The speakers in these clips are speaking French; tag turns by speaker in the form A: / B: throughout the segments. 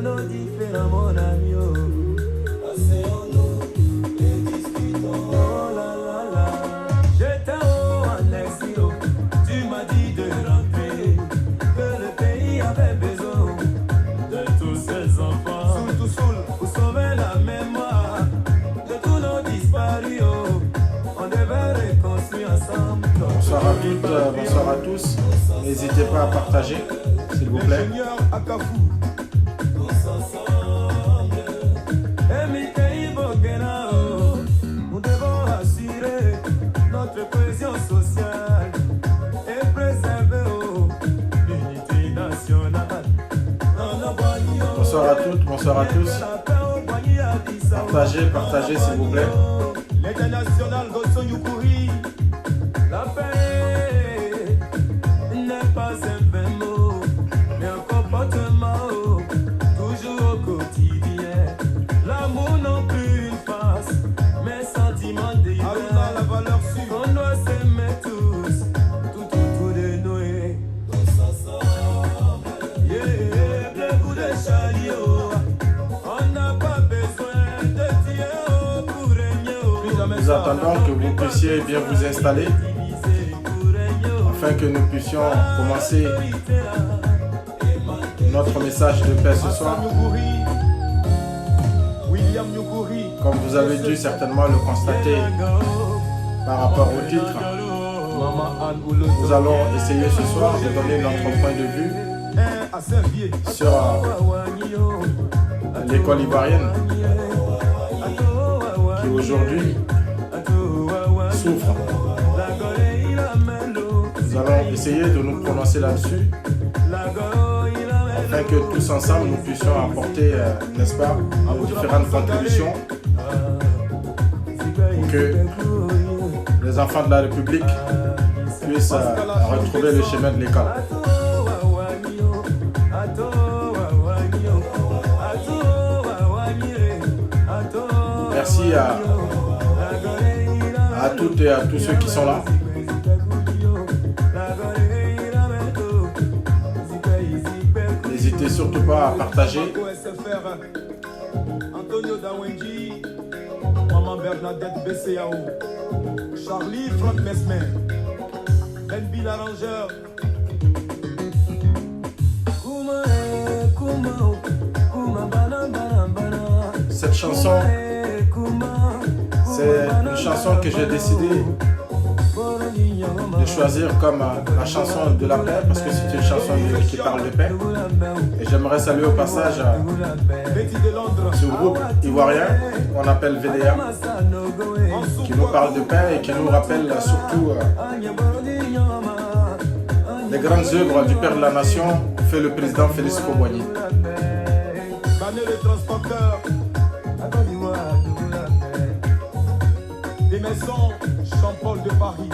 A: nos différents, mon ami. Asseyons-nous et discutons. Oh là là là. J'étais en exil. Tu m'as dit de rentrer. Que le pays avait besoin de tous ces enfants. Pour sauver la mémoire de tous nos disparus. On devait reconstruire ensemble.
B: Bonsoir à toutes, bonsoir à tous. N'hésitez pas à partager, s'il vous plaît.
A: Nous devons assurer notre cohésion sociale et préserver l'unité nationale.
B: Bonsoir à toutes, bonsoir à tous. Partagez, partagez, s'il vous plaît.
A: L'international Gosson Yukuri. La paix n'est pas un vain mot, mais un comportement toujours au quotidien. L'amour non plus une face, mais sentiment d'hiver. La valeur sûre. On doit s'aimer tous, tout autour de nous. Tous ensemble. Yeah, plein coup de chariot. On n'a pas besoin de Dieu pour régner.
B: Nous attendons que vous puissiez bien vous installer afin que nous puissions commencer notre message de paix ce soir. Comme vous avez dû certainement le constater par rapport au titre, nous allons essayer ce soir de donner notre point de vue sur l'école ivoirienne qui aujourd'hui souffre. Nous allons essayer de nous prononcer là-dessus afin que tous ensemble nous puissions apporter, n'est-ce pas, nos différentes contributions pour que les enfants de la République puissent retrouver le chemin de l'école. Merci à toutes et à tous ceux qui sont là. N'hésitez surtout pas à partager.
A: Antonio Dawenji, Maman Bernadette BCAO, Charlie Front Mesmer, Benbi l'arrangeur.
B: Cette chanson, c'est une chanson que j'ai décidé de choisir comme la chanson de la paix parce que c'est une chanson qui parle de paix. Et j'aimerais saluer au passage ce groupe ivoirien qu'on appelle VDA qui nous parle de paix et qui nous rappelle surtout les grandes œuvres du Père de la Nation fait le président Félix Houphouët-Boigny.
A: Des maisons, Jean-Paul de Paris,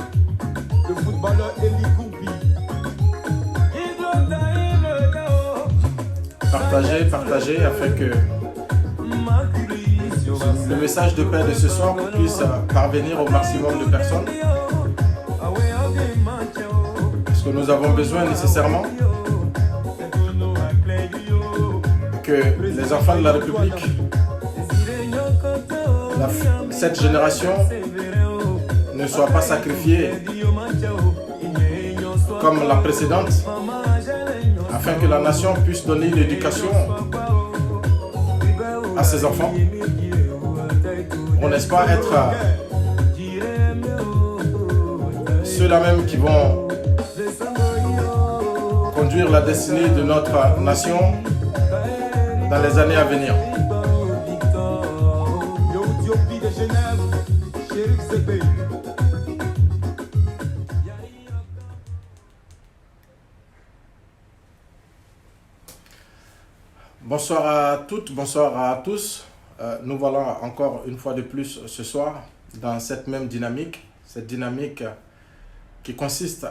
A: le footballeur Eli Koupi.
B: Partagez, partagez afin que le message de paix de ce soir puisse parvenir au maximum de personnes. Parce que nous avons besoin nécessairement que les enfants de la République, cette génération, ne soient pas sacrifiés comme la précédente, afin que la nation puisse donner une éducation à ses enfants. On n'est pas être ceux-là même qui vont conduire la destinée de notre nation dans les années à venir. Bonsoir à toutes, bonsoir à tous. Nous voilà encore une fois de plus ce soir dans cette même dynamique, cette dynamique qui consiste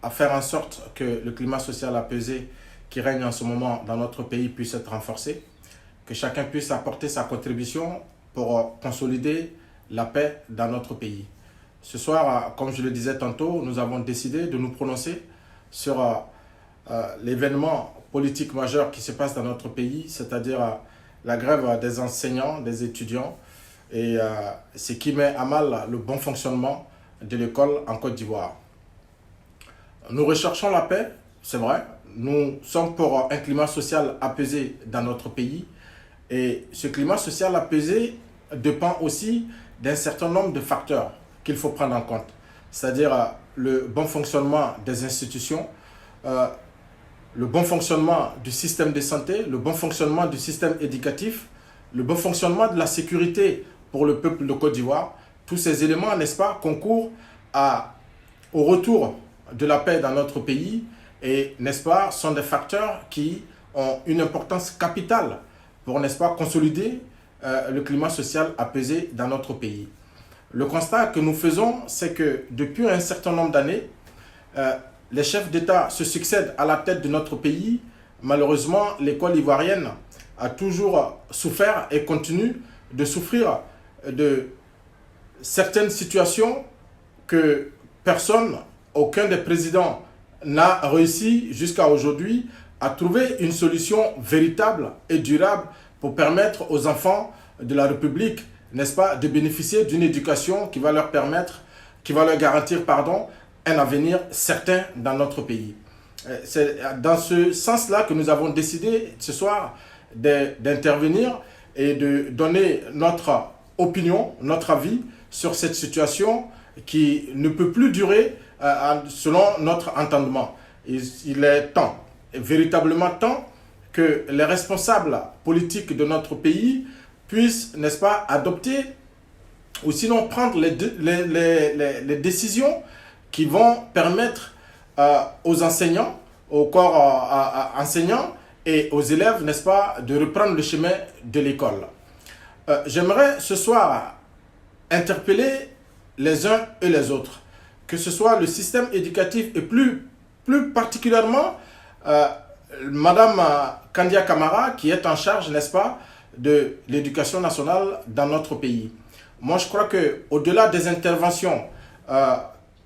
B: à faire en sorte que le climat social apaisé qui règne en ce moment dans notre pays puisse être renforcé, que chacun puisse apporter sa contribution pour consolider la paix dans notre pays. Ce soir, comme je le disais tantôt, nous avons décidé de nous prononcer sur l'événement politique majeure qui se passe dans notre pays, c'est-à-dire la grève des enseignants, des étudiants, et ce qui met à mal le bon fonctionnement de l'école en Côte d'Ivoire. Nous recherchons la paix, c'est vrai. Nous sommes pour un climat social apaisé dans notre pays. Et ce climat social apaisé dépend aussi d'un certain nombre de facteurs qu'il faut prendre en compte. C'est-à-dire le bon fonctionnement des institutions, le bon fonctionnement du système de santé, le bon fonctionnement du système éducatif, le bon fonctionnement de la sécurité pour le peuple de Côte d'Ivoire. Tous ces éléments, n'est-ce pas, concourent au retour de la paix dans notre pays et, n'est-ce pas, sont des facteurs qui ont une importance capitale pour, n'est-ce pas, consolider le climat social apaisé dans notre pays. Le constat que nous faisons, c'est que depuis un certain nombre d'années, les chefs d'État se succèdent à la tête de notre pays. Malheureusement, l'école ivoirienne a toujours souffert et continue de souffrir de certaines situations que personne, aucun des présidents n'a réussi jusqu'à aujourd'hui à trouver une solution véritable et durable pour permettre aux enfants de la République, n'est-ce pas, de bénéficier d'une éducation qui va leur permettre, qui va leur garantir, un avenir certain dans notre pays. C'est dans ce sens-là que nous avons décidé ce soir d'intervenir et de donner notre opinion, notre avis sur cette situation qui ne peut plus durer selon notre entendement. Il est temps, véritablement temps, que les responsables politiques de notre pays puissent, n'est-ce pas, adopter ou sinon prendre les décisions qui vont permettre aux enseignants, au corps enseignant et aux élèves, n'est-ce pas, de reprendre le chemin de l'école. J'aimerais ce soir interpeller les uns et les autres, que ce soit le système éducatif et plus particulièrement Madame Kandia Camara qui est en charge, n'est-ce pas, de l'éducation nationale dans notre pays. Moi, je crois qu'au-delà des interventions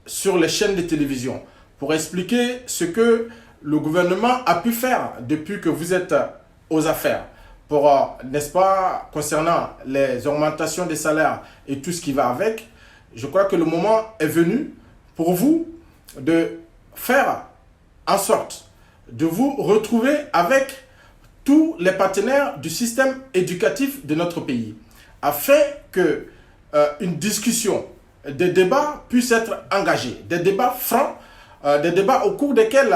B: sur les chaînes de télévision pour expliquer ce que le gouvernement a pu faire depuis que vous êtes aux affaires, pour, n'est-ce pas, concernant les augmentations des salaires et tout ce qui va avec, je crois que le moment est venu pour vous de faire en sorte de vous retrouver avec tous les partenaires du système éducatif de notre pays, afin que une discussion, des débats puissent être engagés, des débats francs, des débats au cours desquels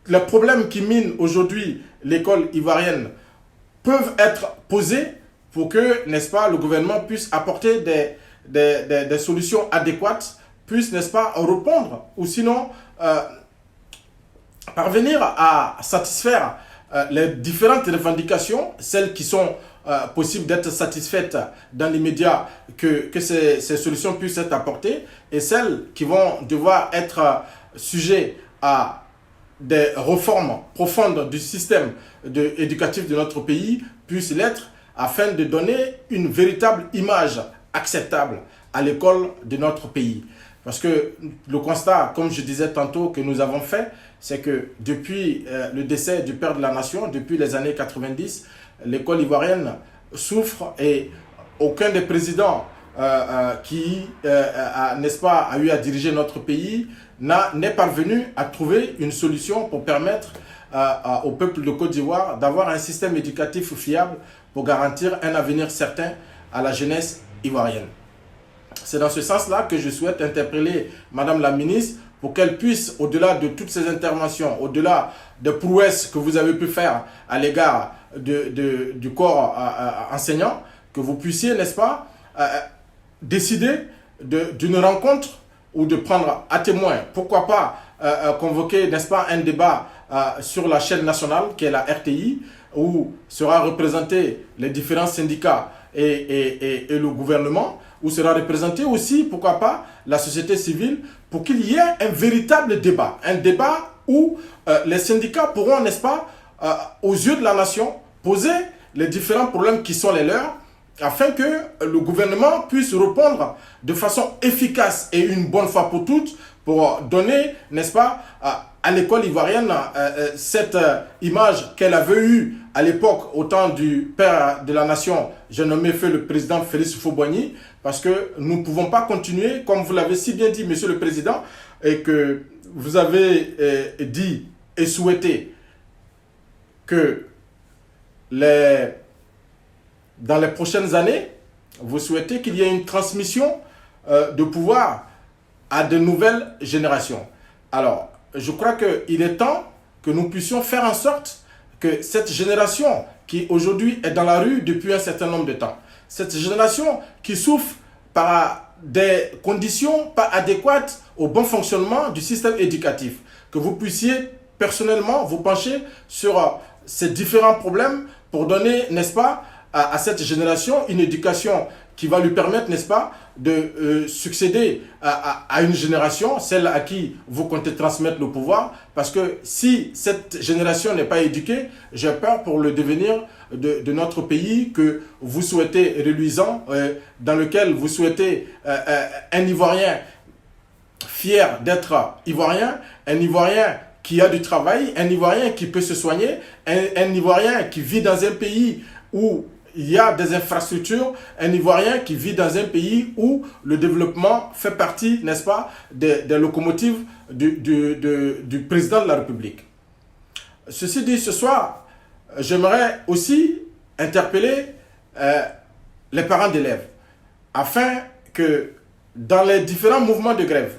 B: les problèmes qui minent aujourd'hui l'école ivoirienne peuvent être posés pour que, n'est-ce pas, le gouvernement puisse apporter des solutions adéquates, puisse, n'est-ce pas, répondre ou sinon parvenir à satisfaire les différentes revendications, celles qui sont possibles d'être satisfaites dans l'immédiat, que ces solutions puissent être apportées, et celles qui vont devoir être sujets à des réformes profondes du système éducatif de notre pays puissent l'être, afin de donner une véritable image acceptable à l'école de notre pays. Parce que le constat, comme je disais tantôt, que nous avons fait, c'est que depuis le décès du père de la nation, depuis les années 90, l'école ivoirienne souffre et aucun des présidents qui, n'est-ce pas, a eu à diriger notre pays n'est parvenu à trouver une solution pour permettre au peuple de Côte d'Ivoire d'avoir un système éducatif fiable pour garantir un avenir certain à la jeunesse ivoirienne. C'est dans ce sens-là que je souhaite interpeller Madame la ministre pour qu'elle puisse, au-delà de toutes ces interventions, au-delà des prouesses que vous avez pu faire à l'égard du corps enseignant, que vous puissiez, n'est-ce pas, décider d'une rencontre ou de prendre à témoin, pourquoi pas convoquer, n'est-ce pas, un débat sur la chaîne nationale qui est la RTI, où sera représenté les différents syndicats et le gouvernement, où sera représenté aussi, pourquoi pas, la société civile, pour qu'il y ait un véritable débat. Un débat où les syndicats pourront, n'est-ce pas, aux yeux de la nation, poser les différents problèmes qui sont les leurs, afin que le gouvernement puisse répondre de façon efficace et une bonne fois pour toutes, pour donner, n'est-ce pas, à l'école ivoirienne cette image qu'elle avait eue à l'époque au temps du père de la nation, j'ai nommé feu le président Félix Houphouët-Boigny, parce que nous ne pouvons pas continuer, comme vous l'avez si bien dit, monsieur le président, et que vous avez dit et souhaité que dans les prochaines années, vous souhaitez qu'il y ait une transmission de pouvoir à de nouvelles générations. Alors, je crois qu'il est temps que nous puissions faire en sorte que cette génération qui aujourd'hui est dans la rue depuis un certain nombre de temps, cette génération qui souffre par des conditions pas adéquates au bon fonctionnement du système éducatif, que vous puissiez personnellement vous pencher sur ces différents problèmes pour donner, n'est-ce pas, à cette génération une éducation qui va lui permettre, n'est-ce pas, de succéder à une génération, celle à qui vous comptez transmettre le pouvoir. Parce que si cette génération n'est pas éduquée, j'ai peur pour le devenir de notre pays que vous souhaitez reluisant, dans lequel vous souhaitez un Ivoirien fier d'être Ivoirien, un Ivoirien qui a du travail, un Ivoirien qui peut se soigner, un Ivoirien qui vit dans un pays où il y a des infrastructures, un Ivoirien qui vit dans un pays où le développement fait partie, n'est-ce pas, des locomotives du président de la République. Ceci dit, ce soir, j'aimerais aussi interpeller les parents d'élèves afin que dans les différents mouvements de grève,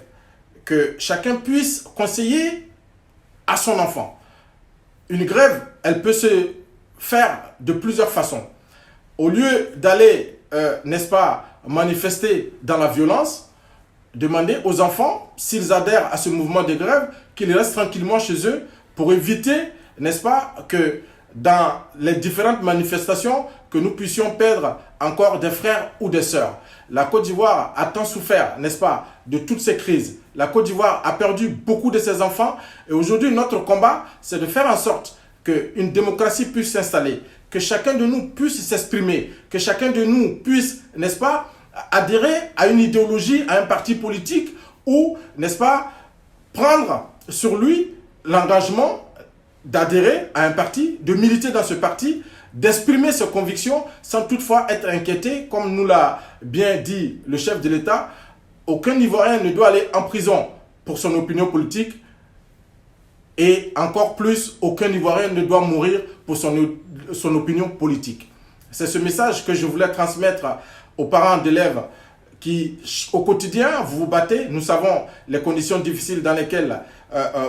B: que chacun puisse conseiller à son enfant. Une grève, elle peut se faire de plusieurs façons. Au lieu d'aller, n'est-ce pas, manifester dans la violence, demander aux enfants, s'ils adhèrent à ce mouvement de grève, qu'ils restent tranquillement chez eux pour éviter, n'est-ce pas, que dans les différentes manifestations, que nous puissions perdre encore des frères ou des sœurs. La Côte d'Ivoire a tant souffert, n'est-ce pas, de toutes ces crises. La Côte d'Ivoire a perdu beaucoup de ses enfants et aujourd'hui, notre combat, c'est de faire en sorte qu'une démocratie puisse s'installer, que chacun de nous puisse s'exprimer, que chacun de nous puisse, n'est-ce pas, adhérer à une idéologie, à un parti politique ou, n'est-ce pas, prendre sur lui l'engagement d'adhérer à un parti, de militer dans ce parti, d'exprimer ses convictions sans toutefois être inquiété, comme nous l'a bien dit le chef de l'État. Aucun Ivoirien ne doit aller en prison pour son opinion politique et encore plus, aucun Ivoirien ne doit mourir pour son opinion politique. C'est ce message que je voulais transmettre aux parents d'élèves qui, au quotidien, vous vous battez. Nous savons les conditions difficiles dans lesquelles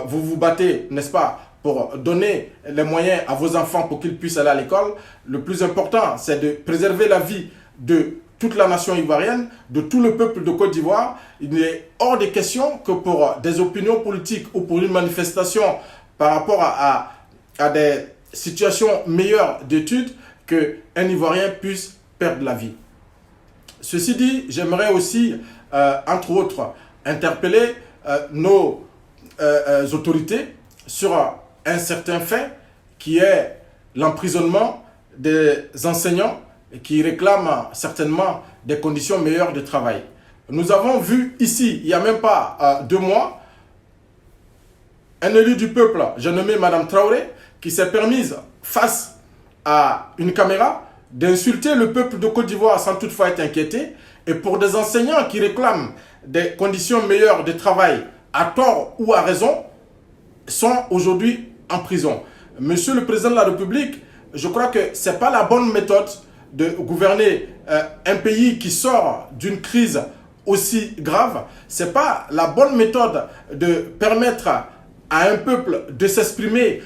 B: vous vous battez, n'est-ce pas, pour donner les moyens à vos enfants pour qu'ils puissent aller à l'école. Le plus important, c'est de préserver la vie de toute la nation ivoirienne, de tout le peuple de Côte d'Ivoire. Il est hors de question que pour des opinions politiques ou pour une manifestation par rapport à des situations meilleures d'études, qu'un Ivoirien puisse perdre la vie. Ceci dit, j'aimerais aussi, entre autres, interpeller nos autorités sur un certain fait qui est l'emprisonnement des enseignants qui réclament certainement des conditions meilleures de travail. Nous avons vu ici, il n'y a même pas 2 mois, un élu du peuple, j'ai nommé Madame Traoré, qui s'est permise face à une caméra d'insulter le peuple de Côte d'Ivoire sans toutefois être inquiété. Et pour des enseignants qui réclament des conditions meilleures de travail à tort ou à raison, sont aujourd'hui en prison. Monsieur le Président de la République, je crois que ce n'est pas la bonne méthode de gouverner un pays qui sort d'une crise aussi grave. Ce n'est pas la bonne méthode de permettre à un peuple de s'exprimer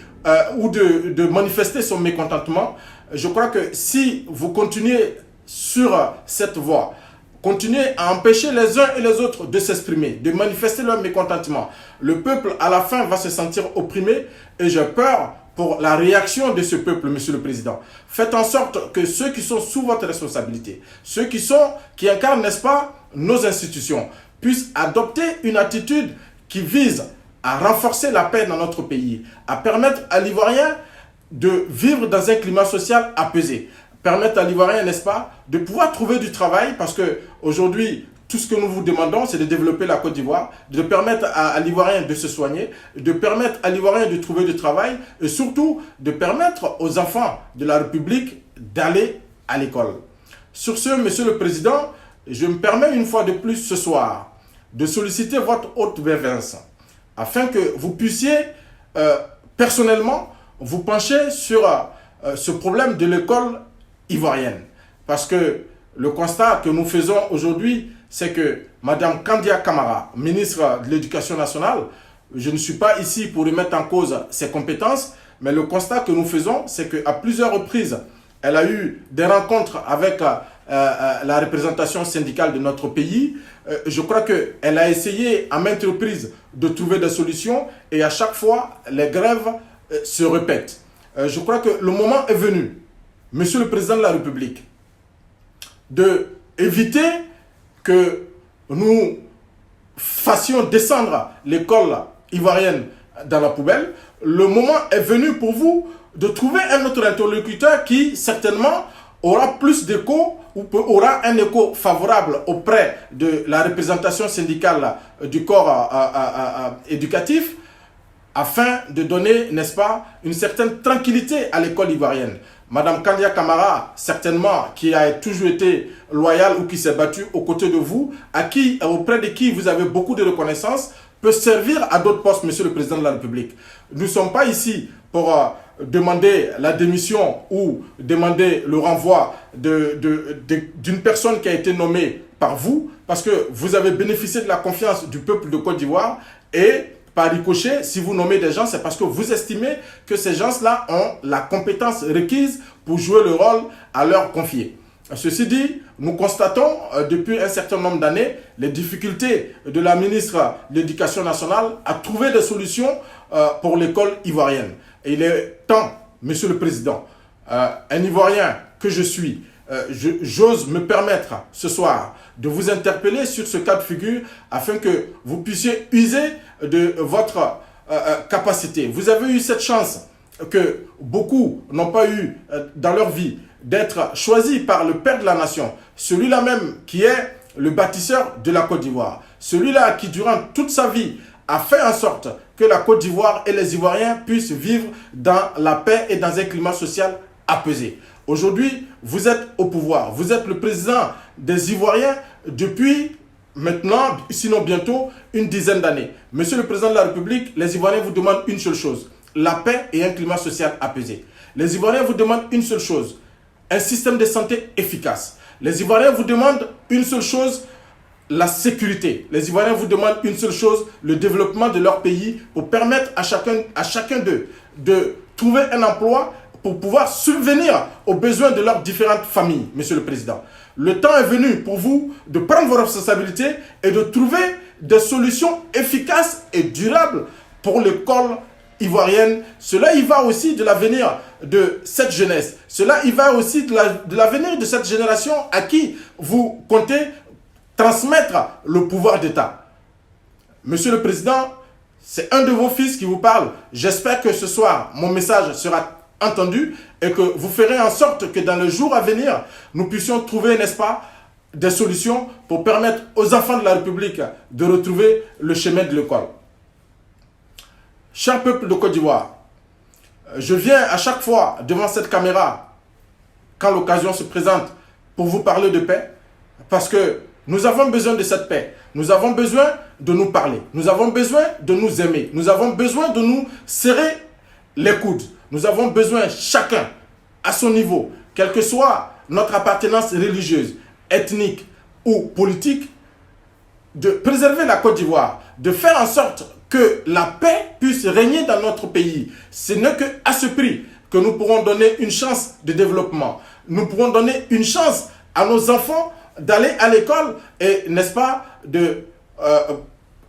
B: ou de manifester son mécontentement. Je crois que si vous continuez sur cette voie, continuez à empêcher les uns et les autres de s'exprimer, de manifester leur mécontentement, le peuple à la fin va se sentir opprimé et j'ai peur pour la réaction de ce peuple, Monsieur le Président. Faites en sorte que ceux qui sont sous votre responsabilité, ceux qui incarnent, n'est-ce pas, nos institutions, puissent adopter une attitude qui vise à renforcer la paix dans notre pays, à permettre à l'Ivoirien de vivre dans un climat social apaisé, permettre à l'Ivoirien, n'est-ce pas, de pouvoir trouver du travail parce qu'aujourd'hui, tout ce que nous vous demandons, c'est de développer la Côte d'Ivoire, de permettre à l'Ivoirien de se soigner, de permettre à l'Ivoirien de trouver du travail et surtout de permettre aux enfants de la République d'aller à l'école. Sur ce, Monsieur le Président, je me permets une fois de plus ce soir de solliciter votre haute bienveillance afin que vous puissiez personnellement vous pencher sur ce problème de l'école ivoirienne. Parce que le constat que nous faisons aujourd'hui, c'est que Mme Kandia Camara, ministre de l'Éducation nationale, je ne suis pas ici pour remettre en cause ses compétences, mais le constat que nous faisons, c'est qu'à plusieurs reprises, elle a eu des rencontres avec la représentation syndicale de notre pays. Je crois qu'elle a essayé à maintes reprises de trouver des solutions et à chaque fois, les grèves se répètent. Je crois que le moment est venu, Monsieur le Président de la République, d'éviter que nous fassions descendre l'école ivoirienne dans la poubelle. Le moment est venu pour vous de trouver un autre interlocuteur qui certainement aura plus d'écho ou aura un écho favorable auprès de la représentation syndicale du corps éducatif afin de donner, n'est-ce pas, une certaine tranquillité à l'école ivoirienne. Madame Kandia Camara, certainement, qui a toujours été loyale ou qui s'est battue aux côtés de vous, auprès de qui vous avez beaucoup de reconnaissance, peut servir à d'autres postes, Monsieur le Président de la République. Nous ne sommes pas ici pour demander la démission ou demander le renvoi d'une personne qui a été nommée par vous, parce que vous avez bénéficié de la confiance du peuple de Côte d'Ivoire et par ricochet, si vous nommez des gens, c'est parce que vous estimez que ces gens-là ont la compétence requise pour jouer le rôle à leur confier. Ceci dit, nous constatons depuis un certain nombre d'années les difficultés de la ministre de l'Éducation nationale à trouver des solutions pour l'école ivoirienne. Et il est temps, Monsieur le Président, un Ivoirien que je suis, j'ose me permettre ce soir de vous interpeller sur ce cas de figure afin que vous puissiez user de votre capacité. Vous avez eu cette chance que beaucoup n'ont pas eu dans leur vie d'être choisis par le père de la nation, celui-là même qui est le bâtisseur de la Côte d'Ivoire, celui-là qui durant toute sa vie a fait en sorte que la Côte d'Ivoire et les Ivoiriens puissent vivre dans la paix et dans un climat social apaisé. Aujourd'hui, vous êtes au pouvoir, vous êtes le président des Ivoiriens depuis maintenant, sinon bientôt, une dizaine d'années. Monsieur le Président de la République, les Ivoiriens vous demandent une seule chose, la paix et un climat social apaisé. Les Ivoiriens vous demandent une seule chose, un système de santé efficace. Les Ivoiriens vous demandent une seule chose, la sécurité. Les Ivoiriens vous demandent une seule chose, le développement de leur pays pour permettre à chacun d'eux de trouver un emploi pour pouvoir subvenir aux besoins de leurs différentes familles, Monsieur le Président. Le temps est venu pour vous de prendre vos responsabilités et de trouver des solutions efficaces et durables pour l'école ivoirienne. Cela y va aussi de l'avenir de cette jeunesse. Cela y va aussi de l'avenir de cette génération à qui vous comptez transmettre le pouvoir d'État. Monsieur le Président, c'est un de vos fils qui vous parle. J'espère que ce soir, mon message sera entendu et que vous ferez en sorte que dans le jour à venir, nous puissions trouver, n'est-ce pas, des solutions pour permettre aux enfants de la République de retrouver le chemin de l'école. Cher peuple de Côte d'Ivoire, je viens à chaque fois devant cette caméra, quand l'occasion se présente, pour vous parler de paix, parce que nous avons besoin de cette paix. Nous avons besoin de nous parler. Nous avons besoin de nous aimer. Nous avons besoin de nous serrer les coudes. Nous avons besoin, chacun, à son niveau, quelle que soit notre appartenance religieuse, ethnique ou politique, de préserver la Côte d'Ivoire, de faire en sorte que la paix puisse régner dans notre pays. Ce n'est qu'à ce prix que nous pourrons donner une chance de développement. Nous pourrons donner une chance à nos enfants d'aller à l'école et, n'est-ce pas, de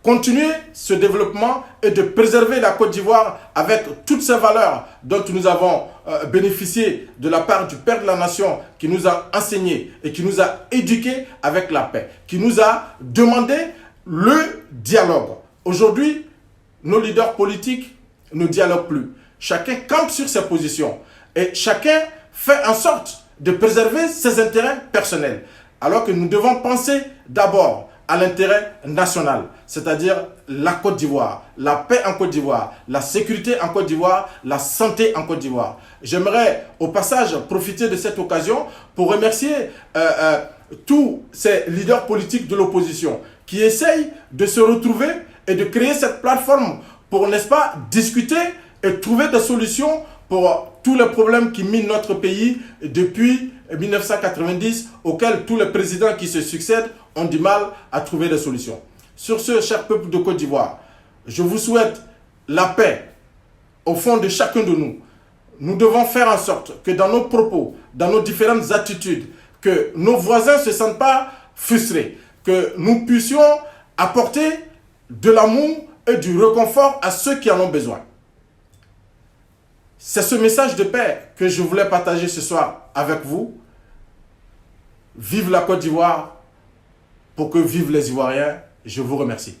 B: continuer ce développement et de préserver la Côte d'Ivoire avec toutes ces valeurs dont nous avons bénéficié de la part du Père de la Nation qui nous a enseigné et qui nous a éduqués avec la paix, qui nous a demandé le dialogue. Aujourd'hui, nos leaders politiques ne dialoguent plus. Chacun campe sur ses positions et chacun fait en sorte de préserver ses intérêts personnels. Alors que nous devons penser d'abord à l'intérêt national, c'est-à-dire la Côte d'Ivoire, la paix en Côte d'Ivoire, la sécurité en Côte d'Ivoire, la santé en Côte d'Ivoire. J'aimerais au passage profiter de cette occasion pour remercier tous ces leaders politiques de l'opposition qui essayent de se retrouver et de créer cette plateforme pour, n'est-ce pas, discuter et trouver des solutions pour tous les problèmes qui minent notre pays depuis 1990, auxquels tous les présidents qui se succèdent ont du mal à trouver des solutions. Sur ce, cher peuple de Côte d'Ivoire, je vous souhaite la paix au fond de chacun de nous. Nous devons faire en sorte que dans nos propos, dans nos différentes attitudes, que nos voisins ne se sentent pas frustrés, que nous puissions apporter de l'amour et du réconfort à ceux qui en ont besoin. C'est ce message de paix que je voulais partager ce soir avec vous. Vive la Côte d'Ivoire, pour que vivent les Ivoiriens. Je vous remercie.